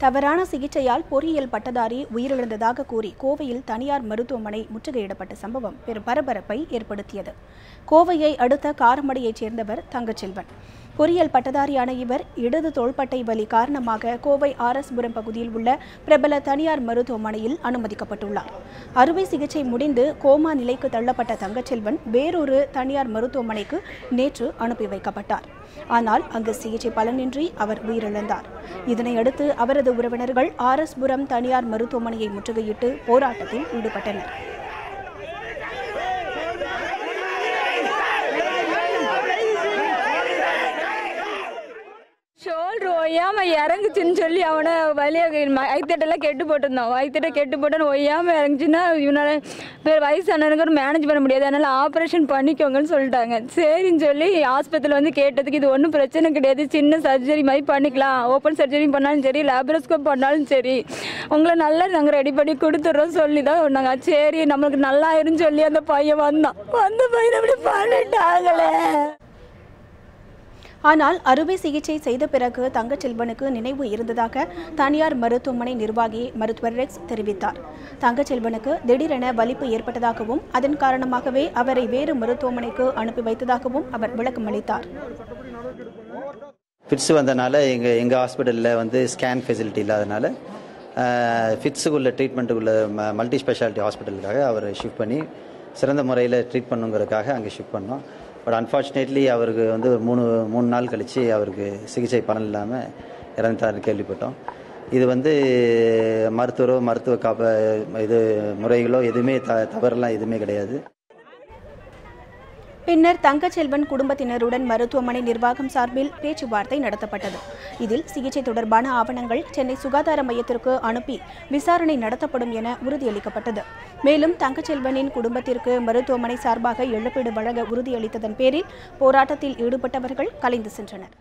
தவறான சிகிச்சையால் பொறியியல் பட்டதாரி உயிரிழந்ததாக கூறி கோவையில் தனியார் மருத்துவமனை முற்றுகையிடப்பட்ட சம்பவம் பெரும் பரபரப்பை ஏற்படுத்தியது. கோவையை அடுத்த காரமடையைச் சேர்ந்தவர் தங்கச்செல்வன். பொறியியல் பட்டதாரியான இவர் இடது தோள்பட்டை வலி காரணமாக கோவை ஆர்எஸ்புரம் பகுதியில் உள்ள பிரபல தனியார் மருத்துவமனையில் அனுமதிக்கப்பட்டுள்ளார். அறுவை சிகிச்சை முடிந்து கோமா நிலைக்கு தள்ளப்பட்ட தங்கச்செல்வன் வேறொரு தனியார் மருத்துவமனைக்கு நேற்று அனுப்பி வைக்கப்பட்டார். ஆனால் அங்கு சிகிச்சை பலனின்றி அவர் உயிரிழந்தார். இதனையடுத்து அவரது உறவினர்கள் ஆர்எஸ்புரம் தனியார் மருத்துவமனையை முற்றுகையிட்டு போராட்டத்தில் ஈடுபட்டனர். ஷோல்டர் ஒய்யாமல் இறங்குச்சின்னு சொல்லி அவனை வழியாக வயிற்றுட்டெல்லாம் கெட்டு போட்டிருந்தான். வயிற்றுட்ட கெட்டு போட்டோன்னு ஒய்யாமல் இறங்குச்சுன்னா இவனால் பேர் வயசானவங்க மேனேஜ் பண்ண முடியாது, அதனால் ஆப்ரேஷன் பண்ணிக்கோங்கன்னு சொல்லிட்டாங்க. சரின்னு சொல்லி ஆஸ்பத்திரியில் வந்து கேட்டதுக்கு இது ஒன்றும் பிரச்சனை கிடையாது, சின்ன சர்ஜரி மாதிரி பண்ணிக்கலாம், ஓப்பன் சர்ஜரி பண்ணாலும் சரி லேப்ரோஸ்கோப் பண்ணாலும் சரி உங்களை நல்லா நாங்கள் ரெடி பண்ணி கொடுத்துட்றோம் சொல்லி தான் நாங்கள் சரி நம்மளுக்கு நல்லா ஆயிருன்னு சொல்லி அந்த பையன் வந்தான். வந்த பையன் அப்படி பண்ணிட்டாங்களே. ஆனால் அறுவை சிகிச்சை செய்த பிறகு தங்கச்செல்வனுக்கு நினைவு இருந்ததாக தனியார் மருத்துவமனை நிர்வாகி மருத்துவர் ரெக்ஸ் தெரிவித்தார். தங்கச்செல்வனுக்கு திடீரென வலிப்பு ஏற்பட்டதாகவும் அதன் காரணமாகவே அவரை வேறு மருத்துவமனைக்கு அனுப்பி வைத்ததாகவும் அவர் விளக்கம் அளித்தார். ஃபிட்ஸ் வந்தனால எங்கள் ஹாஸ்பிட்டலில் வந்து ஸ்கேன் ஃபெசிலிட்டி இல்லாதனால ஃபிட்ஸுக்குள்ள ட்ரீட்மெண்ட்டுக்குள்ள மல்டி ஸ்பெஷாலிட்டி ஹாஸ்பிட்டலுக்காக அவரை ஷிஃப்ட் பண்ணி சிறந்த முறையில் ட்ரீட் பண்ணுங்கிறதுக்காக அங்கே ஷிஃப்ட் பண்ணோம். பட் அன்ஃபார்ச்சுனேட்லி அவருக்கு வந்து மூணு நாள் கழித்து அவருக்கு சிகிச்சை பலன் இல்லாமல் இறந்துட்டார்னு கேள்விப்பட்டோம். இது வந்து மருத்துவ இது முறைகளோ எதுவுமே தவறெல்லாம் எதுவுமே கிடையாது. பின்னர் தங்கச்செல்வன் குடும்பத்தினருடன் மருத்துவமனை நிர்வாகம் சார்பில் பேச்சுவார்த்தை நடத்தப்பட்டது. இதில் சிகிச்சை தொடர்பான ஆவணங்கள் சென்னை சுகாதார மையத்திற்கு அனுப்பி விசாரணை நடத்தப்படும் என உறுதியளிக்கப்பட்டது. மேலும் தங்கச்செல்வனின் குடும்பத்திற்கு மருத்துவமனை சார்பாக இழப்பீடு வழங்க உறுதியளித்ததன் பேரில் போராட்டத்தில் ஈடுபட்டவர்கள் கலைந்து சென்றனர்.